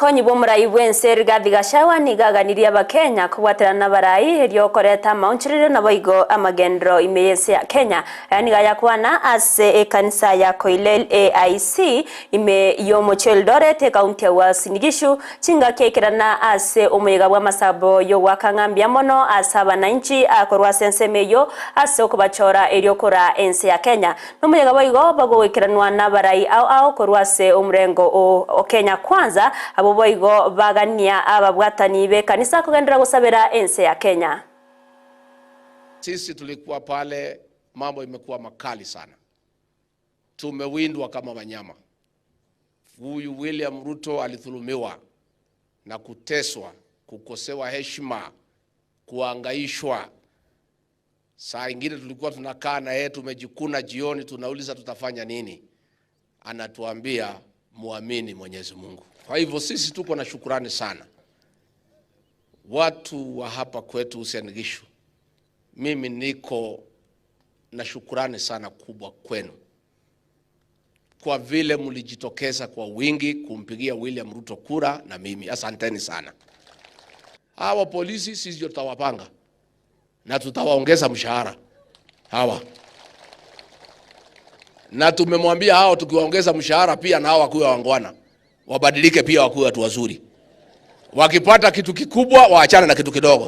Mukonyi bw'omurai bw'ense Rigathi Gachagua nigaganirie abakenya kugwatirana barai eriokoreta maunchirire nabo igo amagendero imeyese ya Kenya yani gayakwana ase ekanisa ya Koilel AIC ime yomocho Eldoret kaunti ya Uasin Gishu chinga kekerana ase omuyega bwa masabo yo wakangambia mono ase abananchi akorwa sensemeyo ase okubachora eriokora ense ya Kenya nomuyega boigo bagowekeranwa na barai ao korwa ase omrengo o Kenya kwanza abo boigo bagania ababwatani be kanisa kugendera gusabira ense ya Kenya. Sisi tulikuwa pale, mambo imekuwa makali sana. Tumewindwa kama wanyama. Huyu William Ruto alithulumiwa na kuteswa, kukosewa heshima, kuangaishwa. Saa ingine tulikuwa tunakaa na yeye tumejikuna jioni tunauliza tutafanya nini. Anatuambia muamini Mwenyezi Mungu. Kwa hivyo sisi tuko na shukrani sana. Watu wa hapa kwetu Uasin Gishu, mimi niko na shukrani sana kubwa kwenu. Kwa vile mlijitokeza kwa wingi kumpigia William Ruto kura na mimi. Asanteni sana. Hawa polisi sisi ndio tutawapanga na tutawaongeza mshahara. Hawa. Na tumemwambia hao tukiwaongeza mshahara pia na hao wakuwe wangwana. Wabadilike pia wakuwe watu wazuri. Wakipata kitu kikubwa waachane na kitu kidogo.